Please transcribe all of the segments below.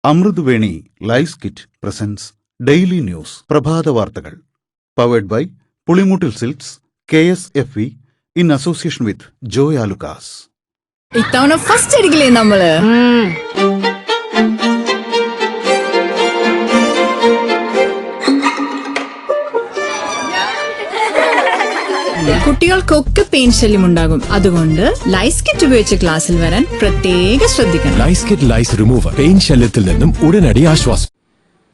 Amruthaveni lice kit presents daily news പ്രഭാത വാർത്തകൾ powered by Pulimoottil silks KSFE in association with Joy Alukkas. ഇത്തവണ first അടിക്കില്ലേ നമ്മള്? കുട്ടികൾക്കൊക്കെ പെയിൻ ശല്യം ഉണ്ടാകും. അതുകൊണ്ട് ലൈസ് കിറ്റ് ഉപയോഗിച്ച് ക്ലാസ്സിൽ വരാൻ പ്രത്യേക ശ്രദ്ധിക്കണം. ലൈസ് കിറ്റ് ലൈസ് റിമൂവർ പെയിൻ ശല്യത്തിൽ നിന്നും ഉടനടി ആശ്വാസം.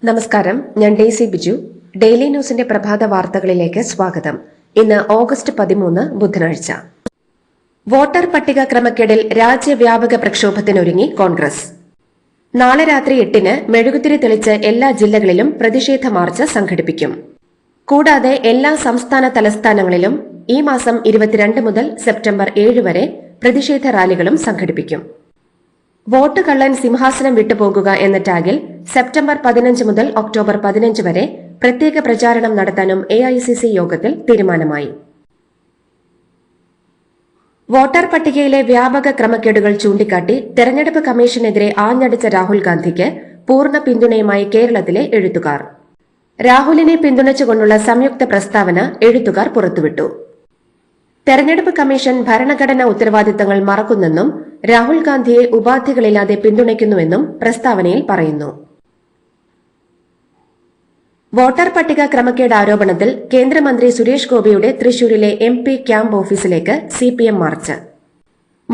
നമസ്കാരം, ഞാൻ ഡെയ്സി ബിജു. ഡെയിലി ന്യൂസിന്റെ പ്രഭാത വാർത്തകളിലേക്ക് സ്വാഗതം. ഇന്ന് ഓഗസ്റ്റ് 13 ബുധനാഴ്ച. വോട്ടർ പട്ടിക ക്രമക്കേടിൽ രാജ്യവ്യാപക പ്രക്ഷോഭത്തിനൊരുങ്ങി കോൺഗ്രസ്. നാളെ രാത്രി 8-ന് മെഴുകുതിരി തെളിച്ച് എല്ലാ ജില്ലകളിലും പ്രതിഷേധ മാർച്ച് സംഘടിപ്പിക്കും. കൂടാതെ എല്ലാ സംസ്ഥാന തലസ്ഥാനങ്ങളിലും ഈ മാസം 22 മുതൽ സെപ്റ്റംബർ 7 വരെ പ്രതിഷേധ റാലികളും സംഘടിപ്പിക്കും. വോട്ട് കള്ളൻ സിംഹാസനം വിട്ടുപോകുക എന്ന ടാഗിൽ സെപ്റ്റംബർ 15 മുതൽ ഒക്ടോബർ 15 വരെ പ്രത്യേക പ്രചാരണം നടത്താനും AICC യോഗത്തിൽ തീരുമാനമായി. വോട്ടർ പട്ടികയിലെ വ്യാപക ക്രമക്കേടുകൾ ചൂണ്ടിക്കാട്ടി തെരഞ്ഞെടുപ്പ് കമ്മീഷനെതിരെ ആഞ്ഞടിച്ച രാഹുൽ ഗാന്ധിക്ക് പൂർണ്ണ പിന്തുണയുമായി കേരളത്തിലെ എഴുത്തുകാർ. രാഹുലിനെ പിന്തുണച്ചുകൊണ്ടുള്ള സംയുക്ത പ്രസ്താവന എഴുത്തുകാർ പുറത്തുവിട്ടു. തെരഞ്ഞെടുപ്പ് കമ്മീഷൻ ഭരണഘടനാ ഉത്തരവാദിത്തങ്ങൾ മറക്കുന്നെന്നും രാഹുൽ ഗാന്ധിയെ ഉപാധികളില്ലാതെ പിന്തുണയ്ക്കുന്നുവെന്നും പ്രസ്താവനയിൽ പറയുന്നു. വോട്ടർ പട്ടിക ക്രമക്കേട് ആരോപണത്തിൽ കേന്ദ്രമന്ത്രി സുരേഷ് ഗോപിയുടെ തൃശൂരിലെ MP ക്യാമ്പ് ഓഫീസിലേക്ക് CPM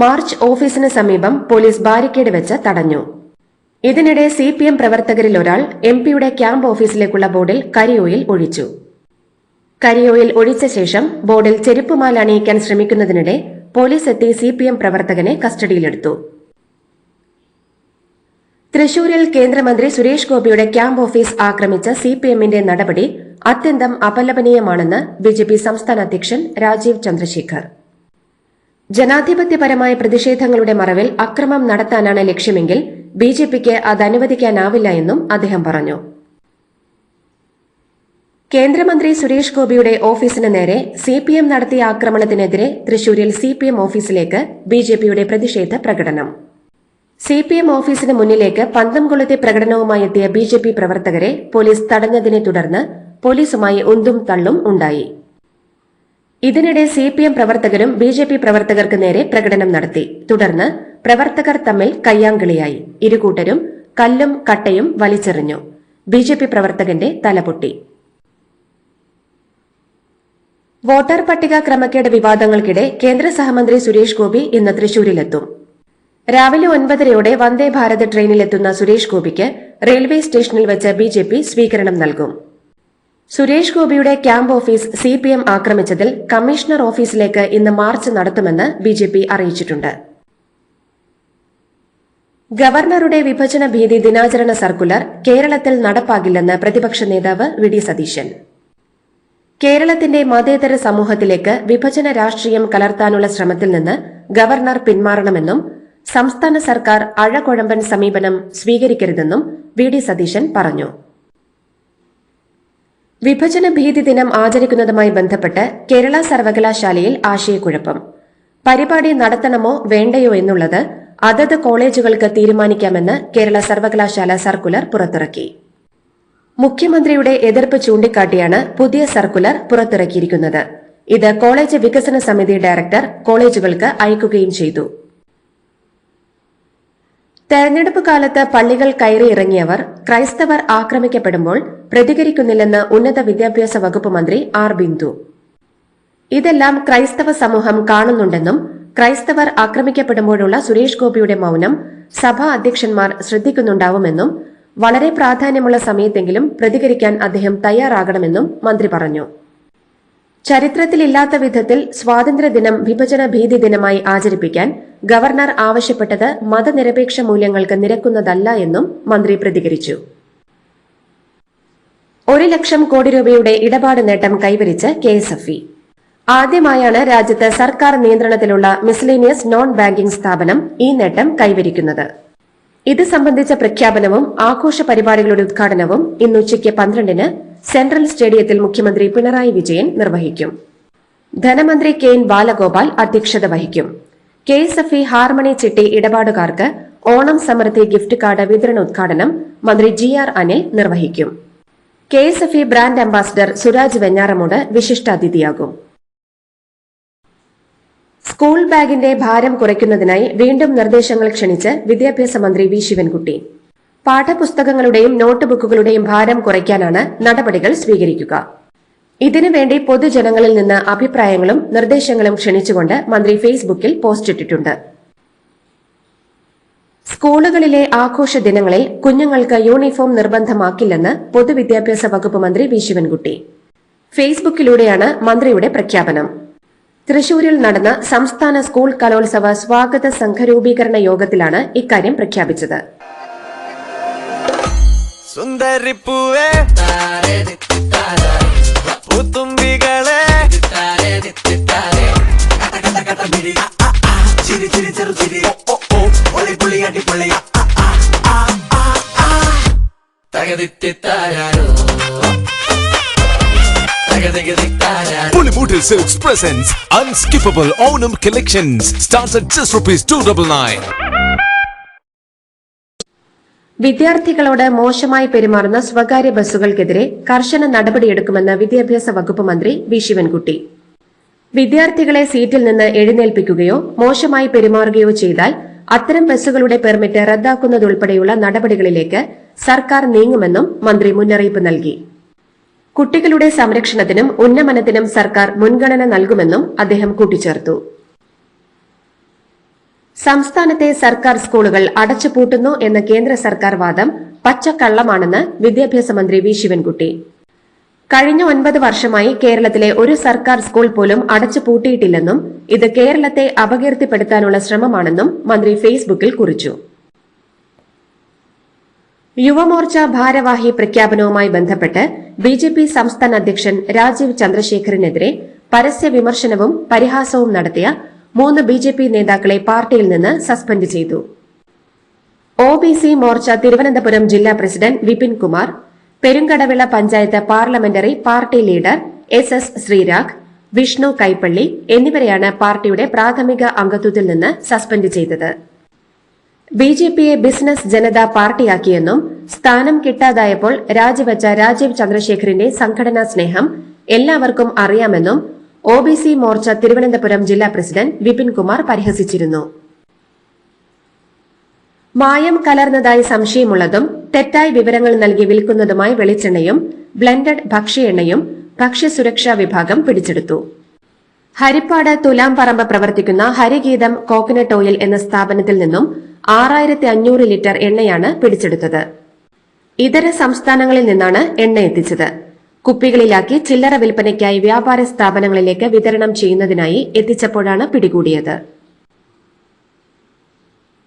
മാർച്ച് ഓഫീസിന് സമീപം പോലീസ് ബാരിക്കേഡ് വെച്ച് തടഞ്ഞു. ഇതിനിടെ CPM പ്രവർത്തകരിൽ ഒരാൾ MP-യുടെ ക്യാമ്പ് ഓഫീസിലേക്കുള്ള ബോർഡിൽ കരിയോയിൽ ഒഴിച്ചു. കരിയോയിൽ ഒഴിച്ച ശേഷം ബോർഡിൽ ചെരുപ്പുമാല അണിയിക്കാൻ ശ്രമിക്കുന്നതിനിടെ പോലീസ് എത്തി CPM പ്രവർത്തകനെ കസ്റ്റഡിയിലെടുത്തു. തൃശൂരിൽ കേന്ദ്രമന്ത്രി സുരേഷ് ഗോപിയുടെ ക്യാമ്പ് ഓഫീസ് ആക്രമിച്ച CPM-ന്റെ നടപടി അത്യന്തം അപലപനീയമാണെന്ന് BJP സംസ്ഥാന അധ്യക്ഷൻ രാജീവ് ചന്ദ്രശേഖർ. ജനാധിപത്യപരമായ പ്രതിഷേധങ്ങളുടെ മറവിൽ അക്രമം നടത്താനാണ് ലക്ഷ്യമെങ്കിൽ BJPക്ക് അത് അനുവദിക്കാനാവില്ല എന്നും അദ്ദേഹം പറഞ്ഞു. കേന്ദ്രമന്ത്രി സുരേഷ് ഗോപിയുടെ ഓഫീസിന് നേരെ CPM നടത്തിയ ആക്രമണത്തിനെതിരെ തൃശൂരിൽ CPM ഓഫീസിലേക്ക് BJPയുടെ പ്രതിഷേധ പ്രകടനം. CPM ഓഫീസിന് മുന്നിലേക്ക് പന്തം കൊളുത്തി പ്രകടനവുമായി എത്തിയ BJP പ്രവർത്തകരെ പോലീസ് തടഞ്ഞതിനെ തുടർന്ന് പോലീസുമായി ഉന്തും തള്ളും ഉണ്ടായി. ഇതിനിടെ CPM പ്രവർത്തകരും BJP പ്രവർത്തകർക്ക് നേരെ പ്രകടനം നടത്തി. തുടർന്ന് പ്രവർത്തകർ തമ്മിൽ കയ്യാങ്കളിയായി. ഇരുകൂട്ടരും കല്ലും കട്ടയും വലിച്ചെറിഞ്ഞു. BJP പ്രവർത്തകന്റെ തലപൊട്ടി. വോട്ടർ പട്ടിക ക്രമക്കേട് വിവാദങ്ങൾക്കിടെ കേന്ദ്ര സഹമന്ത്രി സുരേഷ് ഗോപി ഇന്ന് തൃശൂരിലെത്തും. രാവിലെ 9:30 വന്ദേ ഭാരത് ട്രെയിനിലെത്തുന്ന സുരേഷ് ഗോപിക്ക് റെയിൽവേ സ്റ്റേഷനിൽ വെച്ച് BJP സ്വീകരണം നൽകും. സുരേഷ് ഗോപിയുടെ ക്യാമ്പ് ഓഫീസ് CPM ആക്രമിച്ചതിൽ കമ്മീഷണർ ഓഫീസിലേക്ക് ഇന്ന് മാർച്ച് നടത്തുമെന്ന് BJP അറിയിച്ചിട്ടുണ്ട്. ഗവർണറുടെ വിഭജന ഭീതി ദിനാചരണ സർക്കുലർ കേരളത്തിൽ നടപ്പാകില്ലെന്ന് പ്രതിപക്ഷ നേതാവ് VD സതീശൻ. കേരളത്തിന്റെ മതേതര സമൂഹത്തിലേക്ക് വിഭജന രാഷ്ട്രീയം കലർത്താനുള്ള ശ്രമത്തിൽ നിന്ന് ഗവർണർ പിന്മാറണമെന്നും സംസ്ഥാന സർക്കാർ അഴകുഴമ്പൻ സമീപനം സ്വീകരിക്കരുതെന്നും VD സതീശൻ പറഞ്ഞു. വിഭജന ഭീതി ദിനം ആചരിക്കുന്നതുമായി ബന്ധപ്പെട്ട് കേരള സർവകലാശാലയിൽ ആശയക്കുഴപ്പം. പരിപാടി നടത്തണമോ വേണ്ടയോ എന്നുള്ളത് അതത് കോളേജുകൾക്ക് തീരുമാനിക്കാമെന്ന് കേരള സർവകലാശാല സർക്കുലർ പുറത്തിറക്കി. മുഖ്യമന്ത്രിയുടെ എതിർപ്പ് ചൂണ്ടിക്കാട്ടിയാണ് പുതിയ സർക്കുലർ പുറത്തിറക്കിയിരിക്കുന്നത്. ഇത് കോളേജ് വികസന സമിതി ഡയറക്ടർ കോളേജുകൾക്ക് അയക്കുകയും ചെയ്തു. തെരഞ്ഞെടുപ്പ് കാലത്ത് പള്ളികൾ കയറിയിറങ്ങിയവർ ക്രൈസ്തവർ ആക്രമിക്കപ്പെടുമ്പോൾ പ്രതികരിക്കുന്നില്ലെന്ന് ഉന്നത വിദ്യാഭ്യാസ വകുപ്പ് മന്ത്രി R ബിന്ദു. ഇതെല്ലാം ക്രൈസ്തവ സമൂഹം കാണുന്നുണ്ടെന്നും ക്രൈസ്തവർ ആക്രമിക്കപ്പെടുമ്പോഴുള്ള സുരേഷ് ഗോപിയുടെ മൌനം സഭാ അധ്യക്ഷന്മാർ ശ്രദ്ധിക്കുന്നുണ്ടാവുമെന്നും വളരെ പ്രാധാന്യമുള്ള സമയത്തെങ്കിലും പ്രതികരിക്കാൻ അദ്ദേഹം തയ്യാറാകണമെന്നും മന്ത്രി പറഞ്ഞു. ചരിത്രത്തിലില്ലാത്ത വിധത്തിൽ സ്വാതന്ത്ര്യദിനം വിഭജന ഭീതി ദിനമായി ആചരിപ്പിക്കാൻ ഗവർണർ ആവശ്യപ്പെട്ടത് മതനിരപേക്ഷ മൂല്യങ്ങൾക്ക് നിരക്കുന്നതല്ല എന്നും മന്ത്രി പ്രതികരിച്ചു. 1 ലക്ഷം കോടി രൂപയുടെ ഇടപാട് നേട്ടം കൈവരിച്ച് KSFE. ആദ്യമായാണ് രാജ്യത്ത് സർക്കാർ നിയന്ത്രണത്തിലുള്ള മിസ്ലേനിയസ് നോൺ ബാങ്കിംഗ് സ്ഥാപനം ഈ നേട്ടം കൈവരിക്കുന്നത്. ഇത് സംബന്ധിച്ച പ്രഖ്യാപനവും ആഘോഷ പരിപാടികളുടെ ഉദ്ഘാടനവും ഇന്ന് ഉച്ചയ്ക്ക് 12-ന് സെൻട്രൽ സ്റ്റേഡിയത്തിൽ മുഖ്യമന്ത്രി പിണറായി വിജയൻ നിർവഹിക്കും. ധനമന്ത്രി KN ബാലഗോപാൽ അധ്യക്ഷത വഹിക്കും. KSFE ഹാർമണി ചിട്ടി ഇടപാടുകാർക്ക് ഓണം സമൃദ്ധി ഗിഫ്റ്റ് കാർഡ് വിതരണോദ്ഘാടനം മന്ത്രി GR അനിൽ നിർവഹിക്കും. KSFE brand ambassador Suraj Venjaramoodu വിശിഷ്ടാതിഥിയാകും. സ്കൂൾ ബാഗിന്റെ ഭാരം കുറയ്ക്കുന്നതിനായി വീണ്ടും നിർദ്ദേശങ്ങൾ ക്ഷണിച്ച് വിദ്യാഭ്യാസ മന്ത്രി വി ശിവൻകുട്ടി. പാഠപുസ്തകങ്ങളുടെയും നോട്ട് ബുക്കുകളുടെയും ഭാരം കുറയ്ക്കാനാണ് നടപടികൾ സ്വീകരിക്കുക. ഇതിനുവേണ്ടി പൊതുജനങ്ങളിൽ നിന്ന് അഭിപ്രായങ്ങളും നിർദ്ദേശങ്ങളും ക്ഷണിച്ചുകൊണ്ട് മന്ത്രി ഫേസ്ബുക്കിൽ പോസ്റ്റിട്ടിട്ടുണ്ട്. സ്കൂളുകളിലെ ആഘോഷ ദിനങ്ങളിൽ കുഞ്ഞുങ്ങൾക്ക് യൂണിഫോം നിർബന്ധമാക്കില്ലെന്ന് പൊതുവിദ്യാഭ്യാസ വകുപ്പ് മന്ത്രി വി ശിവൻകുട്ടി. ഫേസ്ബുക്കിലൂടെയാണ് മന്ത്രിയുടെ പ്രഖ്യാപനം. തൃശൂരിൽ നടന്ന സംസ്ഥാന സ്കൂൾ കലോത്സവ സ്വാഗത സംഘരൂപീകരണ യോഗത്തിലാണ് ഇക്കാര്യം പ്രഖ്യാപിച്ചത്. സുന്ദരിപ്പൂവേ പൂത്തുമ്പികളെ Pulimutil Silks presents Unskippable Onam Collections. Starts at just ₹299. വിദ്യാർത്ഥികളോട് മോശമായി പെരുമാറുന്ന സ്വകാര്യ ബസ്സുകൾക്കെതിരെ കർശന നടപടിയെടുക്കുമെന്ന് വിദ്യാഭ്യാസ വകുപ്പ് മന്ത്രി വി ശിവൻകുട്ടി. വിദ്യാർത്ഥികളെ സീറ്റിൽ നിന്ന് എഴുന്നേൽപ്പിക്കുകയോ മോശമായി പെരുമാറുകയോ ചെയ്താൽ അത്തരം ബസ്സുകളുടെ പെർമിറ്റ് റദ്ദാക്കുന്നതുൾപ്പെടെയുള്ള നടപടികളിലേക്ക് സർക്കാർ നീങ്ങുമെന്നും മന്ത്രി മുന്നറിയിപ്പ് നൽകി. കുട്ടികളുടെ സംരക്ഷണത്തിനും ഉന്നമനത്തിനും സർക്കാർ മുൻഗണന നൽകുമെന്നും അദ്ദേഹം കൂട്ടിച്ചേർത്തു. സംസ്ഥാനത്തെ സർക്കാർ സ്കൂളുകൾ അടച്ചുപൂട്ടുന്നു എന്ന കേന്ദ്ര സർക്കാർ വാദം പച്ചക്കള്ളമാണെന്ന് വിദ്യാഭ്യാസ മന്ത്രി വി ശിവൻകുട്ടി. കഴിഞ്ഞ 9 വർഷമായി കേരളത്തിലെ ഒരു സർക്കാർ സ്കൂൾ പോലും അടച്ചുപൂട്ടിയിട്ടില്ലെന്നും ഇത് കേരളത്തെ അപകീർത്തിപ്പെടുത്താനുള്ള ശ്രമമാണെന്നും മന്ത്രി ഫേസ്ബുക്കിൽ കുറിച്ചു. യുവമോർച്ച ഭാരവാഹി പ്രഖ്യാപനവുമായി ബന്ധപ്പെട്ട് BJP സംസ്ഥാന അധ്യക്ഷൻ രാജീവ് ചന്ദ്രശേഖറിനെതിരെ പരസ്യ വിമർശനവും പരിഹാസവും നടത്തിയ 3 BJP നേതാക്കളെ പാർട്ടിയിൽ നിന്ന് സസ്പെൻഡ് ചെയ്തു. OBC മോർച്ച തിരുവനന്തപുരം ജില്ലാ president Vipin Kumar, Perumkadavila panchayat parliamentary party leader SS Sreerag, Vishnu Kaipally എന്നിവരെയാണ് പാർട്ടിയുടെ പ്രാഥമിക അംഗത്വത്തിൽ നിന്ന് സസ്പെൻഡ് ചെയ്തത്. BJPയെ ബിസിനസ് ജനതാ പാർട്ടിയാക്കിയെന്നും സ്ഥാനം കിട്ടാതായപ്പോൾ രാജിവെച്ച രാജീവ് ചന്ദ്രശേഖറിന്റെ സംഘടനാ സ്നേഹം എല്ലാവർക്കും അറിയാമെന്നും OBC മോർച്ച തിരുവനന്തപുരം ജില്ലാ പ്രസിഡന്റ് വിപിൻ കുമാർ പരിഹസിച്ചിരുന്നു. മായം കലർന്നതായി സംശയമുള്ളതും തെറ്റായ വിവരങ്ങൾ നൽകി വിൽക്കുന്നതുമായ വെളിച്ചെണ്ണയും ബ്ലെൻഡഡ് ഭക്ഷ്യ എണ്ണയും ഭക്ഷ്യസുരക്ഷാ വിഭാഗം പിടിച്ചെടുത്തു. ഹരിപ്പാട് തുലാംപറമ്പ് പ്രവർത്തിക്കുന്ന ഹരിഗീതം കോക്കനട്ട് ഓയിൽ എന്ന സ്ഥാപനത്തിൽ നിന്നും 6500 ലിറ്റർ എണ്ണയാണ് പിടിച്ചെടുത്തത്. ഇതര സംസ്ഥാനങ്ങളിൽ നിന്നാണ് എണ്ണ എത്തിച്ചത്. കുപ്പികളിലാക്കി ചില്ലറ വിൽപ്പനയ്ക്കായി വ്യാപാര സ്ഥാപനങ്ങളിലേക്ക് വിതരണം ചെയ്യുന്നതിനായി എത്തിച്ചപ്പോഴാണ് പിടികൂടിയത്.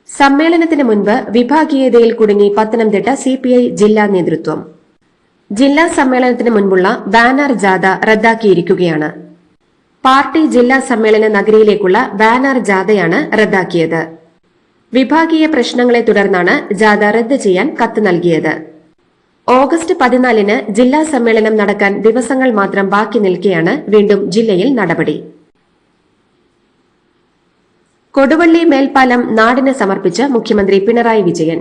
സമ്മേളനത്തിന് മുൻപ് വിഭാഗീയതയിൽ കുടുങ്ങി പത്തനംതിട്ട CPI ജില്ലാ നേതൃത്വം. ജില്ലാ സമ്മേളനത്തിന് മുൻപുള്ള ബാനർ ജാഥ റദ്ദാക്കിയിരിക്കുകയാണ്. പാർട്ടി ജില്ലാ സമ്മേളന നഗരിയിലേക്കുള്ള ബാനർ ജാഥയാണ് റദ്ദാക്കിയത്. വിഭാഗീയ പ്രശ്നങ്ങളെ തുടർന്നാണ് ജാഥ റദ്ദ് ചെയ്യാൻ കത്ത് നൽകിയത്. ഓഗസ്റ്റ് 14-ന് ജില്ലാ സമ്മേളനം നടക്കാൻ ദിവസങ്ങൾ മാത്രം ബാക്കി നിൽക്കെയാണ് വീണ്ടും ജില്ലയിൽ നടപടി. കൊടുവള്ളി മേൽപ്പാലം നാടിന് സമർപ്പിച്ച് മുഖ്യമന്ത്രി പിണറായി വിജയൻ.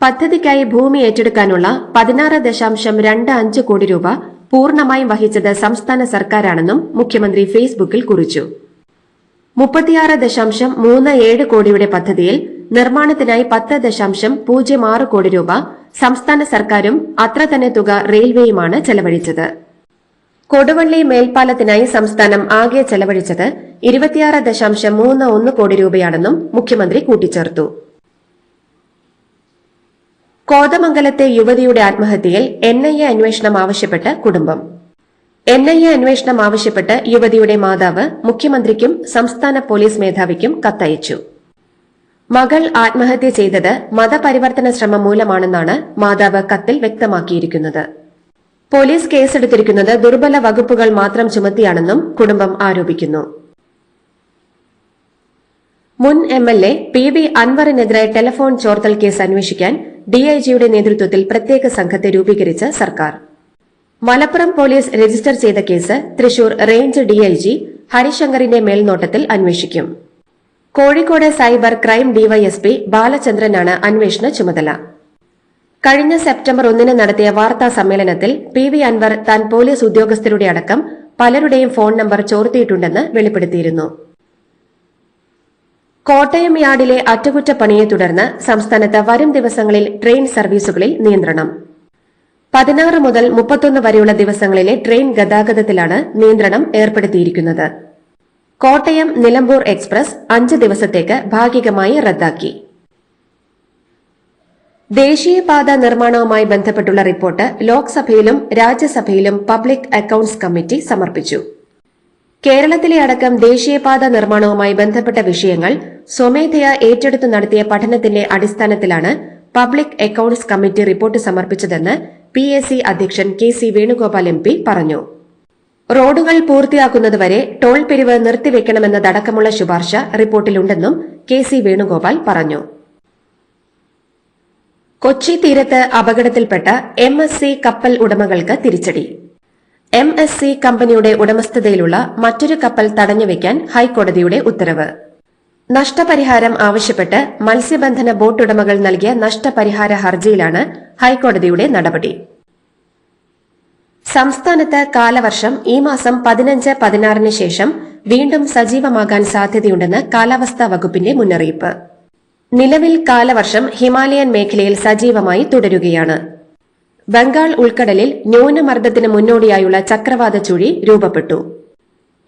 പദ്ധതിക്കായി ഭൂമി ഏറ്റെടുക്കാനുള്ള 16.25 കോടി രൂപ പൂർണ്ണമായും വഹിച്ചത് സംസ്ഥാന സർക്കാരാണെന്നും മുഖ്യമന്ത്രി ഫേസ്ബുക്കിൽ കുറിച്ചു. 36.37 കോടിയുടെ പദ്ധതിയിൽ നിർമ്മാണത്തിനായി 10.06 കോടി രൂപ സംസ്ഥാന സർക്കാരും അത്ര തന്നെ തുക റെയിൽവേയുമാണ് ചെലവഴിച്ചത്. കൊടുവള്ളി മേൽപ്പാലത്തിനായി സംസ്ഥാനം ആകെ ചെലവഴിച്ചത് 26.31 കോടി രൂപയാണെന്നും മുഖ്യമന്ത്രി കൂട്ടിച്ചേർത്തു. കോതമംഗലത്തെ യുവതിയുടെ ആത്മഹത്യയിൽ NIA അന്വേഷണം ആവശ്യപ്പെട്ട് കുടുംബം. NIA അന്വേഷണം ആവശ്യപ്പെട്ട് യുവതിയുടെ മാതാവ് മുഖ്യമന്ത്രിക്കും സംസ്ഥാന പോലീസ് മേധാവിക്കും കത്തയച്ചു. മകൾ ആത്മഹത്യ ചെയ്തത് മതപരിവർത്തന ശ്രമം മൂലമാണെന്നാണ് മാതാവ് കത്തിൽ വ്യക്തമാക്കിയിരിക്കുന്നത്. പോലീസ് കേസെടുത്തിരിക്കുന്നത് ദുർബല വകുപ്പുകൾ മാത്രം ചുമത്തിയാണെന്നും കുടുംബം ആരോപിക്കുന്നു. മുൻ MLA PV അൻവറിനെതിരെ ടെലിഫോൺ ചോർത്തൽ കേസ് അന്വേഷിക്കാൻ DIGയുടെ നേതൃത്വത്തിൽ പ്രത്യേക സംഘത്തെ രൂപീകരിച്ച് സർക്കാർ. മലപ്പുറം പോലീസ് രജിസ്റ്റർ ചെയ്ത കേസ് തൃശൂർ റേഞ്ച് DIG ഹരിശങ്കറിന്റെ മേൽനോട്ടത്തിൽ അന്വേഷിക്കും. കോഴിക്കോട് സൈബർ ക്രൈം ഡിവൈഎസ്പി ബാലചന്ദ്രനാണ് അന്വേഷണ ചുമതല. കഴിഞ്ഞ സെപ്റ്റംബർ 1 നടത്തിയ വാർത്താ സമ്മേളനത്തിൽ PV അൻവർ താൻ പോലീസ് ഉദ്യോഗസ്ഥരുടെ അടക്കം പലരുടെയും ഫോൺ നമ്പർ ചോർത്തിയിട്ടുണ്ടെന്ന് വെളിപ്പെടുത്തിയിരുന്നു. കോട്ടയം യാർഡിലെ അറ്റകുറ്റപ്പണിയെ തുടർന്ന് സംസ്ഥാനത്ത് വരും ദിവസങ്ങളിൽ ട്രെയിൻ സർവീസുകളിൽ നിയന്ത്രണം. 16 മുതൽ 31 വരെയുള്ള ദിവസങ്ങളിലെ ട്രെയിൻ ഗതാഗതത്തിലാണ് നിയന്ത്രണം ഏർപ്പെടുത്തിയിരിക്കുന്നത്. കോട്ടയം നിലമ്പൂർ എക്സ്പ്രസ് 5 ദിവസത്തേക്ക് ഭാഗികമായി റദ്ദാക്കി. ദേശീയപാത നിർമ്മാണവുമായി ബന്ധപ്പെട്ടുള്ള റിപ്പോർട്ട് ലോക്സഭയിലും രാജ്യസഭയിലും പബ്ലിക് അക്കൌണ്ട്സ് കമ്മിറ്റി സമർപ്പിച്ചു. കേരളത്തിലെ അടക്കം ദേശീയപാത നിർമ്മാണവുമായി ബന്ധപ്പെട്ട വിഷയങ്ങൾ സ്വമേധയാ ഏറ്റെടുത്തു നടത്തിയ പഠനത്തിന്റെ അടിസ്ഥാനത്തിലാണ് പബ്ലിക് അക്കൌണ്ട്സ് കമ്മിറ്റി റിപ്പോർട്ട് സമർപ്പിച്ചതെന്ന് PAC അധ്യക്ഷൻ KC വേണുഗോപാൽ MP പറഞ്ഞു. റോഡുകൾ പൂർത്തിയാക്കുന്നതുവരെ ടോൾ പിരിവ് നിർത്തിവെക്കണമെന്നതടക്കമുള്ള ശുപാർശ റിപ്പോർട്ടിലുണ്ടെന്നും KC വേണുഗോപാൽ പറഞ്ഞു. കൊച്ചി തീരത്ത് അപകടത്തിൽപ്പെട്ട MSC കപ്പൽ ഉടമകൾക്ക് തിരിച്ചടി. MSC കമ്പനിയുടെ ഉടമസ്ഥതയിലുള്ള മറ്റൊരു കപ്പൽ തടഞ്ഞുവെക്കാൻ ഹൈക്കോടതിയുടെ ഉത്തരവ്. നഷ്ടപരിഹാരം ആവശ്യപ്പെട്ട് മത്സ്യബന്ധന ബോട്ടുടമകൾ നൽകിയ നഷ്ടപരിഹാര ഹർജിയിലാണ് ഹൈക്കോടതിയുടെ നടപടി. സംസ്ഥാനത്ത് കാലവർഷം ഈ മാസം 15-16 ശേഷം വീണ്ടും സജീവമാകാൻ സാധ്യതയുണ്ടെന്ന് കാലാവസ്ഥാ വകുപ്പിന്റെ മുന്നറിയിപ്പ്. നിലവിൽ കാലവർഷം ഹിമാലയൻ മേഖലയിൽ സജീവമായി തുടരുകയാണ്. ബംഗാൾ ഉൾക്കടലിൽ ന്യൂനമർദ്ദത്തിന് മുന്നോടിയായുള്ള ചക്രവാത ചുഴി രൂപപ്പെട്ടു.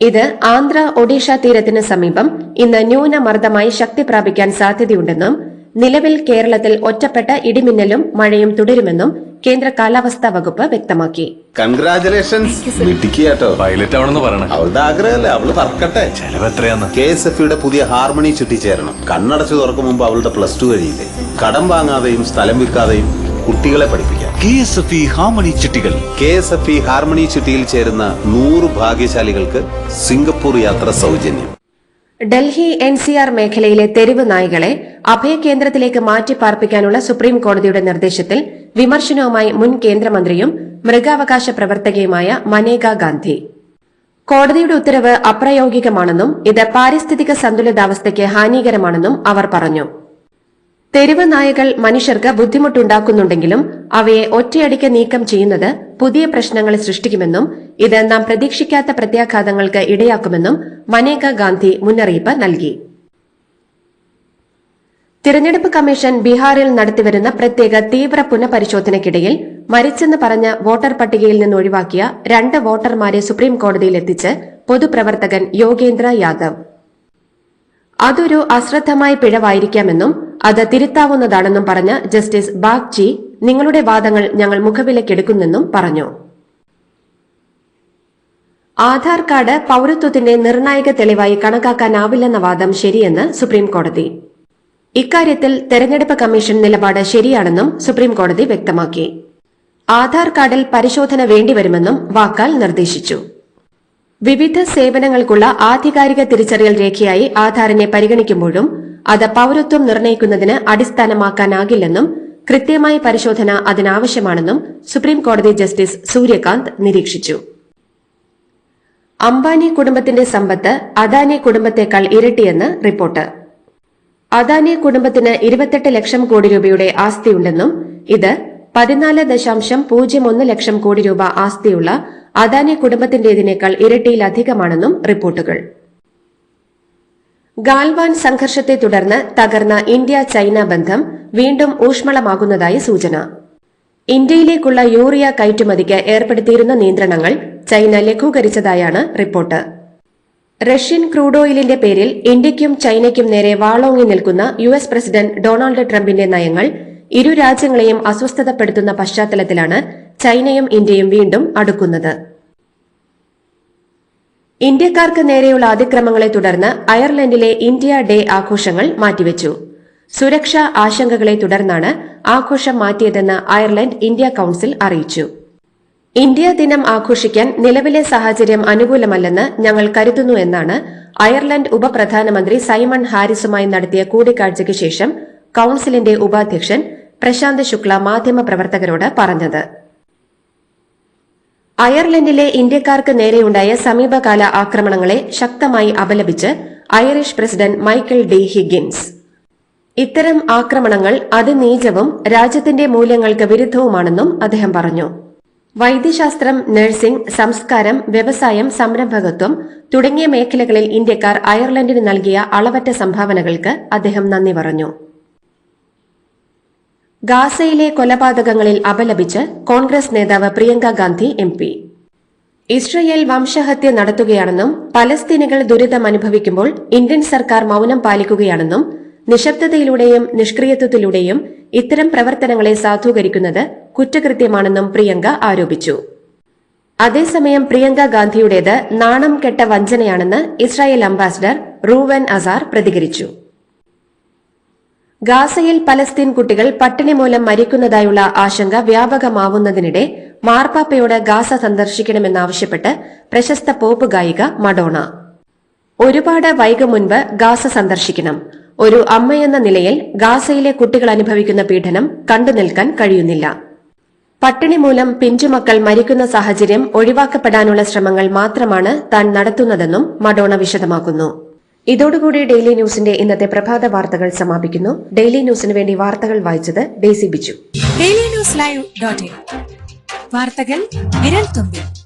ഇത് ആന്ധ്ര ഒഡീഷ തീരത്തിന് സമീപം ഇന്ന് ന്യൂനമർദ്ദമായി ശക്തി പ്രാപിക്കാൻ സാധ്യതയുണ്ടെന്നും നിലവിൽ കേരളത്തിൽ ഒറ്റപ്പെട്ട ഇടിമിന്നലും മഴയും തുടരുമെന്നും കേന്ദ്ര കാലാവസ്ഥാ വകുപ്പ് വ്യക്തമാക്കി. കൺഗ്രാചുലേഷൻസ്. മിടുക്കിയാട്ടോ. പൈലറ്റ് ആവണമെന്ന് പറയണേ. അവളുടെ ആഗ്രഹമല്ലേ, അവള് പറക്കട്ടെ. ചെലവ് എത്രയാന്ന്? KSFEയുടെ പുതിയ ഹാർമണി ചുറ്റി ചേരണം. കണ്ണടച്ചു തുറക്കും മുമ്പ് അവളുടെ +2 കഴിയില്ലേ. കടം വാങ്ങാതെയും സ്ഥലം വിൽക്കാതെയും കുട്ടികളെ പഠിപ്പിക്കാം. KSFE ഹാർമണി ചിട്ടികൾ. KSFE ഹാർമണി ചുറ്റിയിൽ ചേരുന്ന 100 ഭാഗ്യശാലികൾക്ക് സിംഗപ്പൂർ യാത്ര സൗജന്യം. ഡൽഹി NCR മേഖലയിലെ തെരുവ് നായ്കളെ അഭയകേന്ദ്രത്തിലേക്ക് മാറ്റിപ്പാർപ്പിക്കാനുള്ള സുപ്രീം കോടതിയുടെ നിർദ്ദേശത്തിൽ വിമർശനവുമായി മുൻ കേന്ദ്രമന്ത്രിയും മൃഗാവകാശ പ്രവർത്തകയുമായ മനേക ഗാന്ധി. കോടതിയുടെ ഉത്തരവ് അപ്രായോഗികമാണെന്നും ഇത് പാരിസ്ഥിതിക സന്തുലിതാവസ്ഥയ്ക്ക് ഹാനികരമാണെന്നും അവർ പറഞ്ഞു. തെരുവ് നായകൾ മനുഷ്യർക്ക് ബുദ്ധിമുട്ടുണ്ടാക്കുന്നുണ്ടെങ്കിലും അവയെ ഒറ്റയടിക്ക് നീക്കം ചെയ്യുന്നത് പുതിയ പ്രശ്നങ്ങൾ സൃഷ്ടിക്കുമെന്നും ഇത് നാം പ്രതീക്ഷിക്കാത്ത പ്രത്യാഘാതങ്ങൾക്ക് ഇടയാക്കുമെന്നും മനേക ഗാന്ധി മുന്നറിയിപ്പ് നൽകി. തിരഞ്ഞെടുപ്പ് കമ്മീഷൻ ബീഹാറിൽ നടത്തിവരുന്ന പ്രത്യേക തീവ്ര പുനഃപരിശോധനയ്ക്കിടയിൽ മരിച്ചെന്ന് പറഞ്ഞ് വോട്ടർ പട്ടികയിൽ നിന്ന് ഒഴിവാക്കിയ 2 വോട്ടർമാരെ സുപ്രീം കോടതിയിൽ എത്തിച്ച് പൊതുപ്രവർത്തകൻ യോഗേന്ദ്ര യാദവ്. അതൊരു അശ്രദ്ധമായ പിഴവായിരിക്കാമെന്നും അത് തിരുത്താവുന്നതാണെന്നും പറഞ്ഞ ജസ്റ്റിസ് ബാഗ്ചി നിങ്ങളുടെ വാദങ്ങൾ ഞങ്ങൾ മുഖവിലക്കെടുക്കുന്നെന്നും പറഞ്ഞു. ആധാർ കാർഡ് പൌരത്വത്തിന്റെ നിർണായക തെളിവായി കണക്കാക്കാനാവില്ലെന്ന വാദം ശരിയെന്ന് സുപ്രീം കോടതി. ഇക്കാര്യത്തിൽ തെരഞ്ഞെടുപ്പ് കമ്മീഷൻ നിലപാട് ശരിയാണെന്നും സുപ്രീം കോടതി വ്യക്തമാക്കി. ആധാർ കാർഡിൽ പരിശോധന വേണ്ടിവരുമെന്നും വാക്കാൽ നിർദ്ദേശിച്ചു. വിവിധ സേവനങ്ങൾക്കുള്ള ആധികാരിക തിരിച്ചറിയൽ രേഖയായി ആധാറിനെ പരിഗണിക്കുമ്പോഴും അത് പൌരത്വം നിർണ്ണയിക്കുന്നതിന് അടിസ്ഥാനമാക്കാനാകില്ലെന്നും കൃത്യമായ പരിശോധന അതിനാവശ്യമാണെന്നും സുപ്രീം കോടതി ജസ്റ്റിസ് സൂര്യകാന്ത് നിരീക്ഷിച്ചു. അംബാനി കുടുംബത്തിന്റെ സമ്പത്ത് അദാനി കുടുംബത്തേക്കാൾ ഇരട്ടിയെന്ന് റിപ്പോർട്ട്. അദാനി കുടുംബത്തിന് 28 ലക്ഷം കോടി രൂപയുടെ ആസ്തിയുണ്ടെന്നും ഇത് 14.01 ലക്ഷം കോടി രൂപ ആസ്തിയുള്ള അദാനി കുടുംബത്തിന്റേതിനേക്കാൾ ഇരട്ടിയിലധികമാണെന്നും റിപ്പോർട്ടുകൾ. ഗാൽവാൻ സംഘർഷത്തെ തുടർന്ന് തകർന്ന ഇന്ത്യ-ചൈന ബന്ധം വീണ്ടും ഊഷ്മളമാകുന്നതായി സൂചന. ഇന്ത്യയിലേക്കുള്ള യൂറിയ കയറ്റുമതിക്ക് ഏർപ്പെടുത്തിയിരുന്ന നിയന്ത്രണങ്ങൾ ചൈന ലഘൂകരിച്ചതായാണ് റിപ്പോർട്ട്. റഷ്യൻ ക്രൂഡ് ഓയിലിന്റെ പേരിൽ ഇന്ത്യയ്ക്കും ചൈനയ്ക്കും നേരെ വാളോങ്ങി നിൽക്കുന്ന US പ്രസിഡന്റ് ഡൊണാൾഡ് ട്രംപിന്റെ നയങ്ങൾ ഇരു രാജ്യങ്ങളെയും അസ്വസ്ഥതപ്പെടുത്തുന്ന പശ്ചാത്തലത്തിലാണ് ചൈനയും ഇന്ത്യയും വീണ്ടും അടുക്കുന്നത്. ഇന്ത്യക്കാർക്ക് നേരെയുള്ള അതിക്രമങ്ങളെ തുടർന്ന് അയർലൻഡിലെ ഇന്ത്യ ഡേ ആഘോഷങ്ങൾ മാറ്റിവെച്ചു. സുരക്ഷാ ആശങ്കകളെ തുടർന്നാണ് ആഘോഷം മാറ്റിയതെന്ന് അയർലൻഡ് ഇന്ത്യ കൌൺസിൽ അറിയിച്ചു. ഇന്ത്യ ദിനം ആഘോഷിക്കാൻ നിലവിലെ സാഹചര്യം അനുകൂലമല്ലെന്ന് ഞങ്ങൾ കരുതുന്നു എന്നാണ് അയർലൻഡ് ഉപപ്രധാനമന്ത്രി സൈമൺ ഹാരിസുമായി നടത്തിയ കൂടിക്കാഴ്ചയ്ക്ക് ശേഷം കൌൺസിലിന്റെ ഉപാധ്യക്ഷൻ പ്രശാന്ത് ശുക്ല മാധ്യമപ്രവർത്തകരോട് പറഞ്ഞത്. അയർലൻഡിലെ ഇന്ത്യക്കാർക്ക് നേരെയുണ്ടായ സമീപകാല ആക്രമണങ്ങളെ ശക്തമായി അപലപിച്ച് Irish president Michael D Higgins. ഇത്തരം ആക്രമണങ്ങൾ അതിനീചവും രാജ്യത്തിന്റെ മൂല്യങ്ങൾക്ക് വിരുദ്ധവുമാണെന്നും അദ്ദേഹം പറഞ്ഞു. വൈദ്യശാസ്ത്രം, നഴ്സിംഗ്, സംസ്കാരം, വ്യവസായം, സംരംഭകത്വം തുടങ്ങിയ മേഖലകളിൽ ഇന്ത്യക്കാർ അയർലൻഡിന് നൽകിയ അളവറ്റ സംഭാവനകൾക്ക് അദ്ദേഹം നന്ദി പറഞ്ഞു. ഗാസയിലെ കൊലപാതകങ്ങളിൽ അപലപിച്ച് കോൺഗ്രസ് നേതാവ് പ്രിയങ്ക ഗാന്ധി MP. ഇസ്രയേൽ വംശഹത്യ നടത്തുകയാണെന്നും പലസ്തീനികൾ ദുരിതമനുഭവിക്കുമ്പോൾ ഇന്ത്യൻ സർക്കാർ മൌനം പാലിക്കുകയാണെന്നും നിശബ്ദതയിലൂടെയും നിഷ്ക്രിയത്വത്തിലൂടെയും ഇത്തരം പ്രവർത്തനങ്ങളെ സാധൂകരിക്കുന്നത് കുറ്റകൃത്യമാണെന്നും പ്രിയങ്ക ആരോപിച്ചു. അതേസമയം പ്രിയങ്ക ഗാന്ധിയുടേത് നാണം കെട്ട വഞ്ചനയാണെന്ന് ഇസ്രായേൽ അംബാസിഡർ റൂവൻ അസാർ പ്രതികരിച്ചു. ഗാസയിൽ പലസ്തീൻ കുട്ടികൾ പട്ടിണി മൂലം മരിക്കുന്നതായുള്ള ആശങ്ക വ്യാപകമാവുന്നതിനിടെ മാർപ്പാപ്പയോട് ഗാസ സന്ദർശിക്കണമെന്നാവശ്യപ്പെട്ട് പ്രശസ്ത പോപ്പ് ഗായിക മഡോണ. ഒരുപാട് വൈകും മുൻപ് ഗാസ സന്ദർശിക്കണം. ഒരു അമ്മയെന്ന നിലയിൽ ഗാസയിലെ കുട്ടികൾ അനുഭവിക്കുന്ന പീഡനം കണ്ടുനിൽക്കാൻ കഴിയുന്നില്ല. പട്ടിണി മൂലം പിഞ്ചുമക്കൾ മരിക്കുന്ന സാഹചര്യം ഒഴിവാക്കപ്പെടാനുള്ള ശ്രമങ്ങൾ മാത്രമാണ് താൻ നടത്തുന്നതെന്നും മഡോണ വിശദമാക്കുന്നു. ഇതോടുകൂടി ഡെയിലി ന്യൂസിന്റെ ഇന്നത്തെ പ്രഭാത വാർത്തകൾ സമാപിക്കുന്നു. ഡെയിലി ന്യൂസിന് വേണ്ടി വാർത്തകൾ വായിച്ചത് Daisy Biju. Daily news live .in വാർത്തകൾ വിരൽ തുമ്പിൽ.